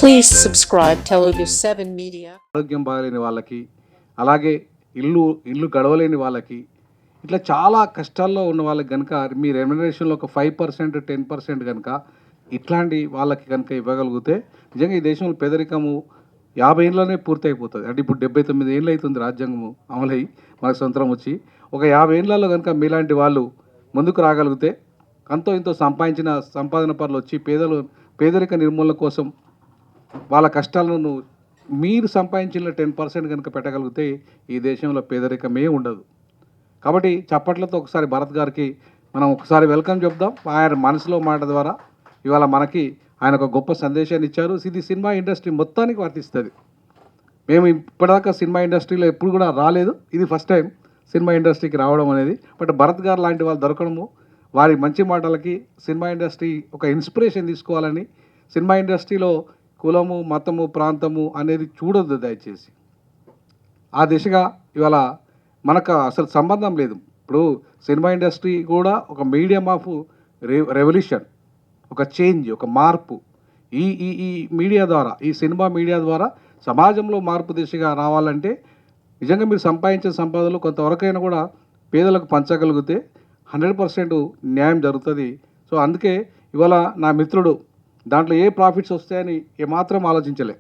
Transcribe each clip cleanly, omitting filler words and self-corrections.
Please subscribe Telugu 7 Media. ఆరోగ్యం బాగలేని వాళ్ళకి, అలాగే ఇల్లు గడవలేని వాళ్ళకి, ఇట్లా చాలా కష్టాల్లో ఉన్న వాళ్ళకి కనుక మీ రెమ్యునరేషన్లో ఒక 5% 10% కనుక ఇట్లాంటి వాళ్ళకి కనుక ఇవ్వగలిగితే నిజంగా ఈ దేశంలో పేదరికము 50 ఏళ్ళలోనే పూర్తయిపోతుంది. అంటే ఇప్పుడు 79 ఏళ్ళు అవుతుంది రాజ్యాంగము అమలై మనకు స్వతంత్రం వచ్చి. ఒక 50 ఏళ్ళలో కనుక మీలాంటి వాళ్ళు ముందుకు రాగలిగితే అంతో ఇంతో సంపాదించిన సంపాదన పనులు వచ్చి పేదరిక నిర్మూలన కోసం వాళ్ళ కష్టాలను మీరు సంపాదించిన 10% కనుక పెట్టగలిగితే ఈ దేశంలో పేదరికమే ఉండదు. కాబట్టి చప్పట్లతో ఒకసారి భరత్ గారికి మనం ఒకసారి వెల్కమ్ చెప్దాం. ఆయన మనసులో మాట ద్వారా ఇవాళ మనకి ఆయన ఒక గొప్ప సందేశాన్ని ఇచ్చారు. ఇది సినిమా ఇండస్ట్రీ మొత్తానికి వర్తిస్తుంది. మేము ఇప్పటిదాకా సినిమా ఇండస్ట్రీలో ఎప్పుడు కూడా రాలేదు, ఇది ఫస్ట్ టైం సినిమా ఇండస్ట్రీకి రావడం అనేది. బట్ భరత్ గారు లాంటి వాళ్ళు దొరకడము, వారి మంచి మాటలకి సినిమా ఇండస్ట్రీ ఒక ఇన్స్పిరేషన్ తీసుకోవాలని, సినిమా ఇండస్ట్రీలో కులము మతము ప్రాంతము అనేది చూడొద్దు దయచేసి. ఆ దిశగా ఇవాళ మనకు అసలు సంబంధం లేదు. ఇప్పుడు సినిమా ఇండస్ట్రీ కూడా ఒక మీడియం ఆఫ్ రెవల్యూషన్, ఒక చేంజ్, ఒక మార్పు. ఈ ఈ ఈ మీడియా ద్వారా, ఈ సినిమా మీడియా ద్వారా సమాజంలో మార్పు దిశగా రావాలంటే నిజంగా మీరు సంపాదించిన సంపాదనలు కొంతవరకైనా కూడా పేదలకు పంచగలిగితే 100% న్యాయం జరుగుతుంది. సో అందుకే ఇవాళ నా మిత్రుడు దాంట్లో ఏ ప్రాఫిట్స్ వస్తాయని ఏమాత్రం ఆలోచించలే.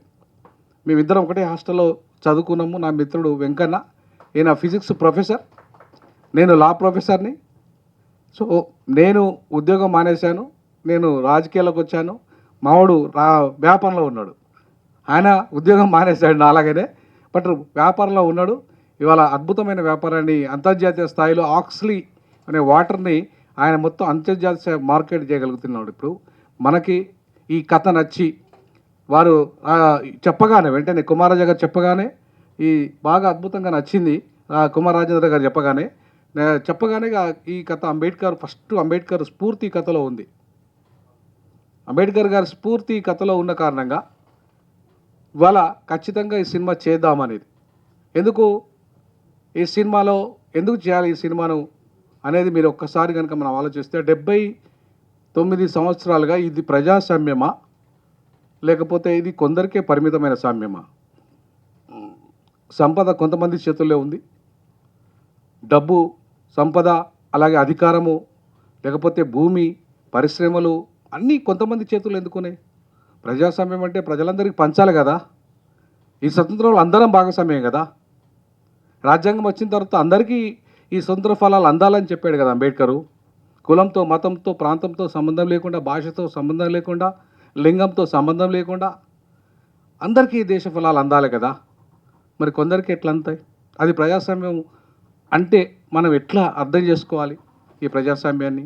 మేమిద్దరం ఒకటే హాస్టల్లో చదువుకున్నాము. నా మిత్రుడు వెంకన్న, ఈయన ఫిజిక్స్ ప్రొఫెసర్, నేను లా ప్రొఫెసర్ని. సో నేను ఉద్యోగం మానేశాను, నేను రాజకీయాల్లోకి వచ్చాను. మావాడు వ్యాపారంలో ఉన్నాడు. ఆయన ఉద్యోగం మానేశాడు నాలాగనే, బట్ వ్యాపారంలో ఉన్నాడు. ఇవాళ అద్భుతమైన వ్యాపారాన్ని అంతర్జాతీయ స్థాయిలో ఆక్స్లీ అనే వాటర్ని ఆయన మొత్తం అంతర్జాతీయ మార్కెట్ చేయగలుగుతున్నాడు. ఇప్పుడు మనకి ఈ కథ నచ్చి వారు చెప్పగానే వెంటనే కుమారరాజా గారు చెప్పగానే ఈ బాగా అద్భుతంగా నచ్చింది. కుమార్ రాజేంద్ర గారు చెప్పగానే ఈ కథ అంబేద్కర్ స్ఫూర్తి కథలో ఉంది. అంబేద్కర్ గారి స్ఫూర్తి కథలో ఉన్న కారణంగా ఇవాళ ఖచ్చితంగా ఈ సినిమా చేద్దామనేది. ఈ సినిమాలో ఎందుకు చేయాలి ఈ సినిమాను అనేది మీరు ఒక్కసారి కనుక మనం ఆలోచిస్తే 79 సంవత్సరాలుగా ఇది ప్రజాస్వామ్యమా లేకపోతే ఇది కొందరికే పరిమితమైన సామ్యమా? సంపద కొంతమంది చేతుల్లో ఉంది, డబ్బు సంపద అలాగే అధికారము లేకపోతే భూమి పరిశ్రమలు అన్నీ కొంతమంది చేతుల్లో ఎందుకున్నాయి? ప్రజాస్వామ్యం అంటే ప్రజలందరికీ పంచాలి కదా. ఈ స్వతంత్రంలో అందరం భాగస్వామ్యం కదా. రాజ్యాంగం వచ్చిన తర్వాత అందరికీ ఈ స్వతంత్ర ఫలాలు అందాలని చెప్పాడు కదా అంబేద్కరు. కులంతో మతంతో ప్రాంతంతో సంబంధం లేకుండా, భాషతో సంబంధం లేకుండా, లింగంతో సంబంధం లేకుండా అందరికీ దేశ ఫలాలు అందాలి కదా. మరి కొందరికి ఎట్లా అందుతాయి? అది ప్రజాస్వామ్యం అంటే మనం ఎట్లా అర్థం చేసుకోవాలి ఈ ప్రజాస్వామ్యాన్ని?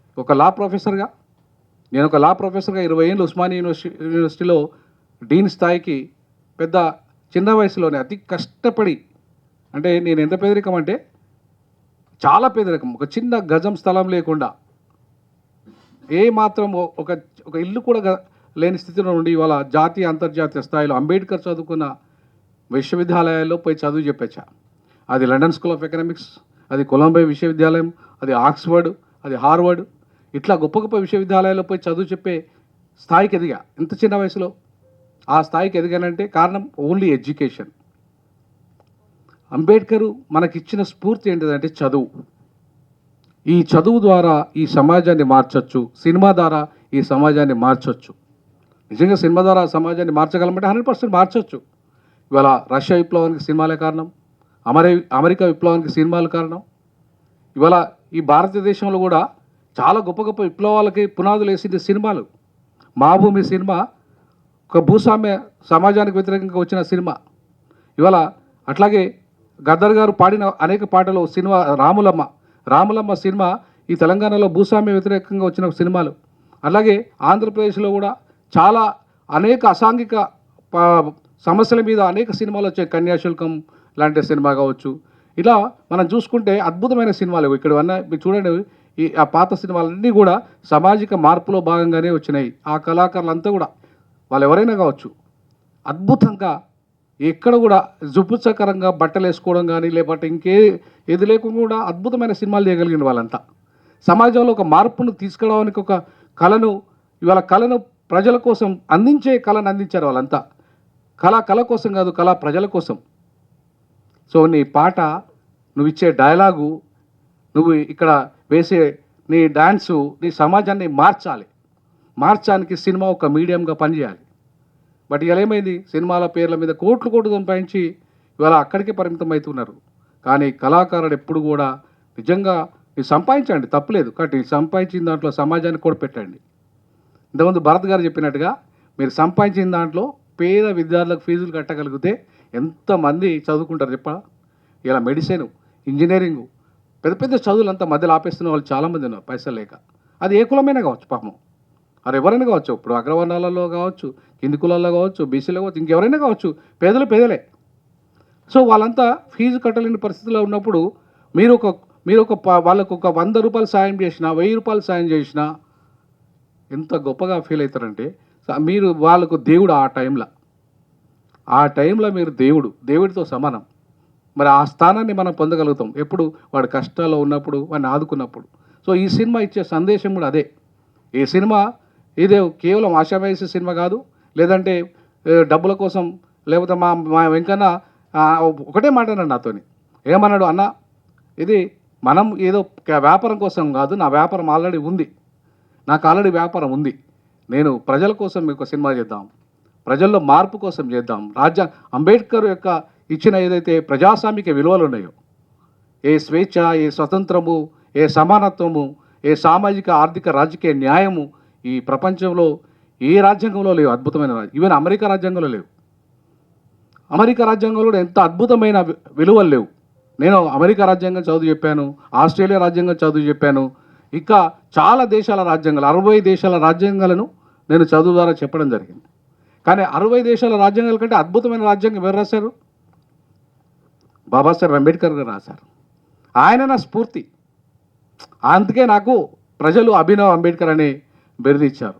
నేను ఒక లా ప్రొఫెసర్గా 20 ఏళ్ళు ఉస్మానియా యూనివర్సిటీలో డీన్ స్థాయికి చిన్న వయసులోనే అతి కష్టపడి, అంటే నేను ఎంత పేదరికం అంటే చాలా పేదరికం, ఒక చిన్న గజం స్థలం లేకుండా ఏ మాత్రం ఒక ఇల్లు కూడా లేని స్థితిలో నుండి ఇవాళ జాతీయ అంతర్జాతీయ స్థాయిలో అంబేద్కర్ చదువుకున్న విశ్వవిద్యాలయాల్లో పోయి చదువు చెప్పచ్చా. అది లండన్ స్కూల్ ఆఫ్ ఎకనామిక్స్, అది కొలంబియా విశ్వవిద్యాలయం, అది ఆక్స్ఫర్డ్, అది హార్వర్డ్, ఇట్లా గొప్ప గొప్ప విశ్వవిద్యాలయాల్లో పోయి చదువు చెప్పే స్థాయికి ఎదిగా ఇంత చిన్న వయసులో. ఆ స్థాయికి ఎదిగానంటే కారణం ఓన్లీ ఎడ్యుకేషన్. అంబేద్కర్ మనకిచ్చిన స్ఫూర్తి ఏంటిదంటే చదువు. ఈ చదువు ద్వారా ఈ సమాజాన్ని మార్చొచ్చు, సినిమా ద్వారా ఈ సమాజాన్ని మార్చొచ్చు. నిజంగా సినిమా ద్వారా సమాజాన్ని మార్చగలమంటే 100% మార్చొచ్చు. ఇవాళ రష్యా విప్లవానికి సినిమాలే కారణం, అమెరికా విప్లవానికి సినిమాలు కారణం. ఇవాళ ఈ భారతదేశంలో కూడా చాలా గొప్ప గొప్ప విప్లవాలకి పునాదులు వేసింది సినిమాలు. మా భూమి సినిమా ఒక భూస్వామ్య సమాజానికి వ్యతిరేకంగా వచ్చిన సినిమా. ఇవాళ అట్లాగే గద్దర్ గారు పాడిన అనేక పాటలు సినిమా రాములమ్మ సినిమా ఈ తెలంగాణలో భూస్వామ్య వ్యతిరేకంగా వచ్చిన సినిమాలు. అలాగే ఆంధ్రప్రదేశ్లో కూడా చాలా అనేక అసాంఘిక సమస్యల మీద అనేక సినిమాలు వచ్చాయి. కన్యాశుల్కం లాంటి సినిమా కావచ్చు. ఇలా మనం చూసుకుంటే అద్భుతమైన సినిమాలు ఇక్కడ మీరు చూడండి. ఆ పాత సినిమాలన్నీ కూడా సామాజిక మార్పులో భాగంగానే వచ్చినాయి. ఆ కళాకారులంతా కూడా వాళ్ళు ఎవరైనా కావచ్చు అద్భుతంగా ఎక్కడ కూడా జుపుత్సకరంగా బట్టలు వేసుకోవడం కానీ లేకపోతే ఏది లేకుండా కూడా అద్భుతమైన సినిమాలు చేయగలిగిన వాళ్ళంతా. సమాజంలో ఒక మార్పును తీసుకురావడానికి ఒక కళను ప్రజల కోసం అందించే కళను అందించారు వాళ్ళంతా. కళ కోసం కాదు, కళ ప్రజల కోసం. సో నీ పాట, నువ్వు ఇచ్చే డైలాగు, నువ్వు ఇక్కడ వేసే నీ డాన్సు నీ సమాజాన్ని మార్చడానికి సినిమా ఒక మీడియంగా పనిచేయాలి. బట్ ఇలా ఏమైంది, సినిమాల పేర్ల మీద కోట్లు సంపాదించి ఇవాళ అక్కడికే పరిమితం అవుతున్నారు. కానీ కళాకారుడు ఎప్పుడు కూడా నిజంగా మీరు సంపాదించండి, తప్పులేదు, కాబట్టి సంపాదించిన దాంట్లో సమాజానికి కూడా పెట్టండి. ఇంతకుముందు భరత్ గారు చెప్పినట్టుగా మీరు సంపాదించిన దాంట్లో పేద విద్యార్థులకు ఫీజులు కట్టగలిగితే ఎంతమంది చదువుకుంటారు చెప్ప. ఇలా మెడిసిన్, ఇంజనీరింగు, పెద్ద చదువులంతా మధ్యలో ఆపేస్తున్న వాళ్ళు చాలామంది ఉన్నారు పైసలు లేక. అది ఏ కులమైనా కావచ్చు, పాపం అది ఎవరైనా కావచ్చు, ఇప్పుడు అగ్రవర్ణాలలో కావచ్చు, కింది కులాల్లో కావచ్చు, బీసీలో కావచ్చు, ఇంకెవరైనా కావచ్చు, పేదలే. సో వాళ్ళంతా ఫీజు కట్టలేని పరిస్థితిలో ఉన్నప్పుడు మీరు వాళ్ళకు ఒక 100 రూపాయలు సాయం చేసినా, 1000 రూపాయలు సాయం చేసినా ఎంత గొప్పగా ఫీల్ అవుతారంటే మీరు వాళ్ళకు దేవుడు. ఆ టైంలో మీరు దేవుడితో సమానం. మరి ఆ స్థానాన్ని మనం పొందగలుగుతాం ఎప్పుడు, వాడు కష్టాల్లో ఉన్నప్పుడు, వాడిని ఆదుకున్నప్పుడు. సో ఈ సినిమా ఇచ్చే సందేశం కూడా అదే. ఈ సినిమా ఇదే కేవలం ఆశావేసే సినిమా కాదు, లేదంటే డబ్బుల కోసం, లేకపోతే మా వెంకన్న ఒకటే మాట అన్నాడు నాతోని. ఏమన్నాడు, అన్న ఇది మనం ఏదో వ్యాపారం కోసం కాదు, నా వ్యాపారం ఆల్రెడీ ఉంది, నాకు ఆల్రెడీ వ్యాపారం ఉంది, నేను ప్రజల కోసం మీకు సినిమా చేద్దాం, ప్రజల్లో మార్పు కోసం చేద్దాం. అంబేద్కర్ యొక్క ఇచ్చిన ఏదైతే ప్రజాస్వామిక విలువలు ఉన్నాయో, ఏ స్వేచ్ఛ, ఏ స్వతంత్రము, ఏ సమానత్వము, ఏ సామాజిక ఆర్థిక రాజకీయ న్యాయము ఈ ప్రపంచంలో ఏ రాజ్యాంగంలో లేవు. అద్భుతమైన ఈవెన్ అమెరికా రాజ్యాంగంలో లేవు. అమెరికా రాజ్యాంగంలో ఎంత అద్భుతమైన విలువలు లేవు. నేను అమెరికా రాజ్యాంగం చదువు చెప్పాను, ఆస్ట్రేలియా రాజ్యాంగం చదువు చెప్పాను, ఇంకా చాలా దేశాల రాజ్యాంగాలు, 60 దేశాల రాజ్యాంగాలను నేను చదువు ద్వారా చెప్పడం జరిగింది. కానీ 60 దేశాల రాజ్యాంగాల కంటే అద్భుతమైన రాజ్యాంగం ఎవరు రాశారు? బాబాసాహెబ్ అంబేద్కర్ గారు రాశారు. ఆయన నా స్ఫూర్తి. అందుకే నాకు ప్రజలు అభినవ్ అంబేద్కర్ అనే బిరుదు ఇచ్చారు.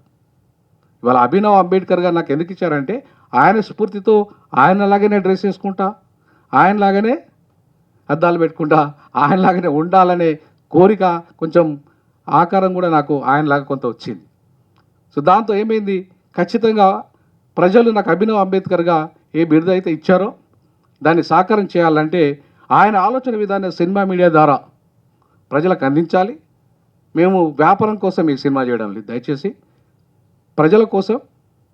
ఇవాళ అభినవ్ అంబేద్కర్ గారు నాకు ఎందుకు ఇచ్చారంటే ఆయన స్ఫూర్తితో ఆయనలాగానే డ్రెస్ వేసుకుంటా, ఆయనలాగానే అద్దాలు పెట్టుకుంటా, ఆయనలాగానే ఉండాలనే కోరిక, కొంచెం ఆకారం కూడా నాకు ఆయనలాగా కొంత వచ్చింది. సో దాంతో ఏమైంది, ఖచ్చితంగా ప్రజలు నాకు అభినవ్ అంబేద్కర్గా ఏ బిరుదు అయితే ఇచ్చారో దాన్ని సాకారం చేయాలంటే ఆయన ఆలోచన విధానం సినిమా మీడియా ద్వారా ప్రజలకు అందించాలి. మేము వ్యాపారం కోసం ఈ సినిమా చేయడం లేదు, దయచేసి ప్రజల కోసం,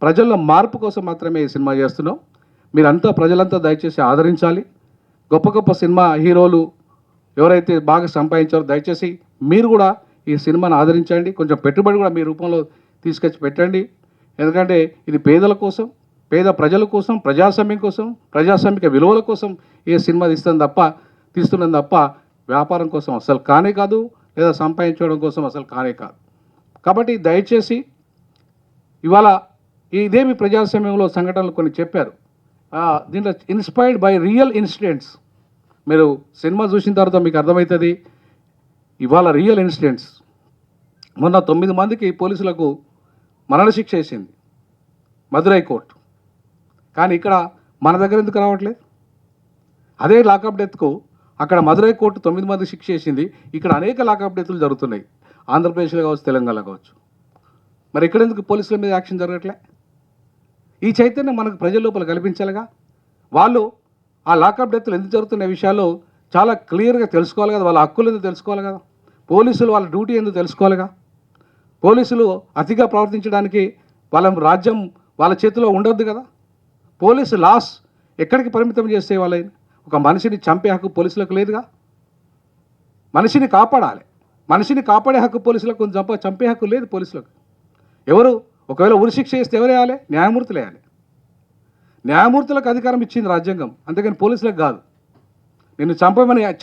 ప్రజల మార్పు కోసం మాత్రమే ఈ సినిమా చేస్తున్నాం. మీరంతా ప్రజలంతా దయచేసి ఆదరించాలి. గొప్ప సినిమా హీరోలు ఎవరైతే బాగా సంపాదించారో దయచేసి మీరు కూడా ఈ సినిమాను ఆదరించండి. కొంచెం పెట్టుబడి కూడా మీ రూపంలో తీసుకొచ్చి పెట్టండి. ఎందుకంటే ఇది పేదల కోసం, పేద ప్రజల కోసం, ప్రజాస్వామ్యం కోసం, ప్రజాస్వామిక విలువల కోసం ఈ సినిమా తీస్తున్నాం తప్ప వ్యాపారం కోసం అసలు కానే కాదు, లేదా సంపాదించడం కోసం అసలు కానే కాదు. కాబట్టి దయచేసి ఇవాళ ఇదేమి ప్రజాస్వామ్యంలో సంఘటనలు కొన్ని చెప్పారు, దీంట్లో ఇన్స్పైర్డ్ బై రియల్ ఇన్సిడెంట్స్. మీరు సినిమా చూసిన తర్వాత మీకు అర్థమవుతుంది. ఇవాళ రియల్ ఇన్సిడెంట్స్. మొన్న 9 మందికి పోలీసులకు మరణశిక్ష వేసింది మదురై కోర్టు. కానీ ఇక్కడ మన దగ్గర ఎందుకు రావట్లేదు? అదే లాకప్ డెత్కు అక్కడ మదురై కోర్టు 9 మందికి శిక్ష వేసింది, ఇక్కడ అనేక లాకప్ డెత్లు జరుగుతున్నాయి, ఆంధ్రప్రదేశ్లో కావచ్చు, తెలంగాణలో కావచ్చు. మరి ఇక్కడ ఎందుకు పోలీసుల మీద యాక్షన్ జరగట్లే? ఈ చైతన్యం మనకు ప్రజల లోపల కల్పించాలిగా. వాళ్ళు ఆ లాకప్ డెత్లు ఎందుకు జరుగుతున్న విషయాలు చాలా క్లియర్గా తెలుసుకోవాలి కదా, వాళ్ళ హక్కులు ఎందుకు తెలుసుకోవాలి కదా, పోలీసులు వాళ్ళ డ్యూటీ ఎందుకు తెలుసుకోవాలిగా. పోలీసులు అతిగా ప్రవర్తించడానికి వాళ్ళ రాజ్యం వాళ్ళ చేతిలో ఉండొద్దు కదా. పోలీసు లాస్ ఎక్కడికి పరిమితం చేస్తే వాళ్ళ ఒక మనిషిని చంపే హక్కు పోలీసులకు లేదుగా. మనిషిని కాపాడాలి, మనిషిని కాపాడే హక్కు పోలీసులకు, చంపే హక్కు లేదు పోలీసులకు. ఎవరు ఒకవేళ ఉరిశిక్ష చేస్తే ఎవరు వేయాలి? న్యాయమూర్తులు వేయాలి. న్యాయమూర్తులకు అధికారం ఇచ్చింది రాజ్యాంగం, అంతేకాని పోలీసులకు కాదు. నిన్ను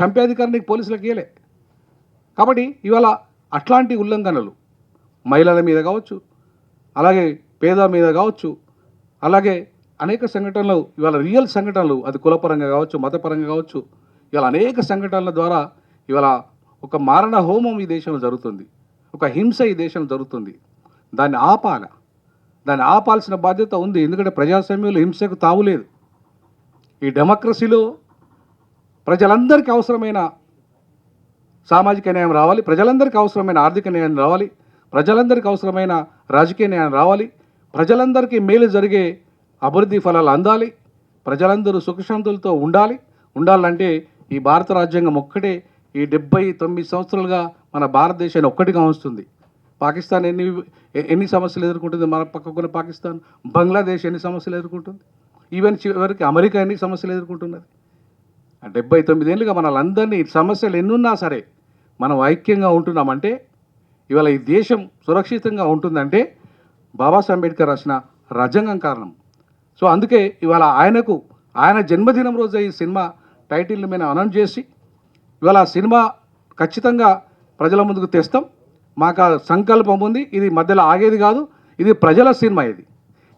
చంపే అధికారం నీకు పోలీసులకు ఇవ్వలే. కాబట్టి ఇవాళ అట్లాంటి ఉల్లంఘనలు మహిళల మీద కావచ్చు, అలాగే పేద మీద కావచ్చు, అలాగే అనేక సంఘటనలు ఇవాళ రియల్ సంఘటనలు, అది కులపరంగా కావచ్చు, మతపరంగా కావచ్చు, ఇవాళ అనేక సంఘటనల ద్వారా ఇవాళ ఒక మారణ హోమం ఈ దేశంలో జరుగుతుంది, ఒక హింస ఈ దేశంలో జరుగుతుంది. దాన్ని ఆపాల్సిన బాధ్యత ఉంది. ఎందుకంటే ప్రజాస్వామ్యంలో హింసకు తావులేదు. ఈ డెమోక్రసీలో ప్రజలందరికీ అవసరమైన సామాజిక న్యాయం రావాలి, ప్రజలందరికీ అవసరమైన ఆర్థిక న్యాయం రావాలి, ప్రజలందరికీ అవసరమైన రాజకీయ న్యాయం రావాలి. ప్రజలందరికీ మేలు జరిగే అభివృద్ధి ఫలాలు అందాలి, ప్రజలందరూ సుఖశాంతులతో ఉండాలంటే ఈ భారత రాజ్యాంగం ఒక్కటే ఈ 79 సంవత్సరాలుగా మన భారతదేశాన్ని ఒక్కటిగా ఉంచుతుంది. పాకిస్తాన్ ఎన్ని సమస్యలు ఎదుర్కొంటుంది, మన పక్కకున్న పాకిస్తాన్, బంగ్లాదేశ్ ఎన్ని సమస్యలు ఎదుర్కొంటుంది, ఈవెన్ చివరికి అమెరికా ఎన్ని సమస్యలు ఎదుర్కొంటున్నది. 79 ఏళ్ళుగా మనలందరినీ సమస్యలు ఎన్నున్నా సరే మనం ఐక్యంగా ఉంటున్నామంటే, ఇవాళ ఈ దేశం సురక్షితంగా ఉంటుందంటే బాబాసాహెబ్ అంబేద్కర్ రాసిన రాజ్యాంగం కారణం. సో అందుకే ఇవాళ ఆయన జన్మదినం రోజు ఈ సినిమా టైటిల్ని మేము అనౌన్స్ చేసి ఇవాళ ఆ సినిమా ఖచ్చితంగా ప్రజల ముందుకు తెస్తాం. మాకు ఆ సంకల్పం ఉంది. ఇది మధ్యలో ఆగేది కాదు. ఇది ప్రజల సినిమా.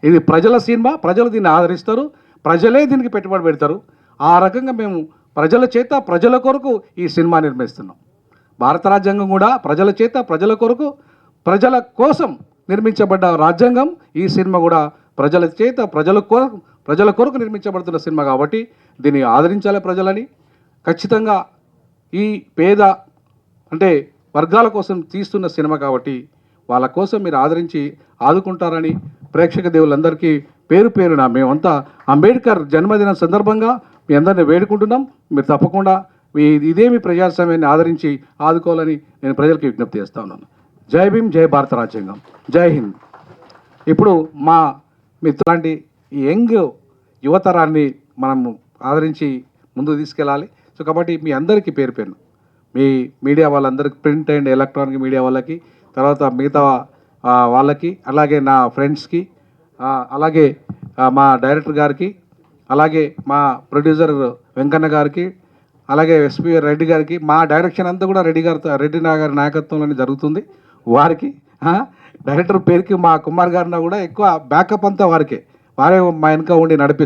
ఇది ప్రజల సినిమా. ప్రజలు దీన్ని ఆదరిస్తారు, ప్రజలే దీనికి పెట్టుబడి పెడతారు. ఆ రకంగా మేము ప్రజల చేత ప్రజల కొరకు ఈ సినిమా నిర్మిస్తున్నాం. భారత రాజ్యాంగం కూడా ప్రజల చేత ప్రజల కొరకు ప్రజల కోసం నిర్మించబడ్డ రాజ్యాంగం. ఈ సినిమా కూడా ప్రజల చేత ప్రజల కొరకు నిర్మించబడుతున్న సినిమా కాబట్టి దీన్ని ఆదరించాలి ప్రజలని. ఖచ్చితంగా ఈ పేద అంటే వర్గాల కోసం తీస్తున్న సినిమా కాబట్టి వాళ్ళ కోసం మీరు ఆదరించి ఆదుకుంటారని ప్రేక్షక దేవులందరికీ పేరున మేమంతా అంబేద్కర్ జన్మదిన సందర్భంగా మీ అందరిని వేడుకుంటున్నాం. మీరు తప్పకుండా ఇదేమి ప్రజాస్వామ్యాన్ని ఆదరించి ఆదుకోవాలని నేను ప్రజలకు విజ్ఞప్తి చేస్తా ఉన్నాను. జై భీమ్, జై భారత రాజ్యాంగం, జై హింద్. ఇప్పుడు మా మిత్రులాంటి యంగ్ యువతరాన్ని మనం ఆదరించి ముందుకు తీసుకెళ్ళాలి. సో కాబట్టి మీ అందరికీ పేరు మీ మీడియా వాళ్ళందరికీ, ప్రింట్ అండ్ ఎలక్ట్రానిక్ మీడియా వాళ్ళకి, తర్వాత మిగతా వాళ్ళకి, అలాగే నా ఫ్రెండ్స్కి, అలాగే మా డైరెక్టర్ గారికి, అలాగే మా ప్రొడ్యూసర్ వెంకన్న గారికి, అలాగే ఎస్పీ రెడ్డి గారికి, మా డైరెక్షన్ అంతా కూడా రెడ్డి గారి నాయకత్వంలోనే జరుగుతుంది. వారికి డైరెక్టర్ పేరుకి మా కుమార్ గారిన కూడా ఎక్కువ బ్యాకప్ అంతా వారే మా వెనక ఉండి నడిపిస్తారు.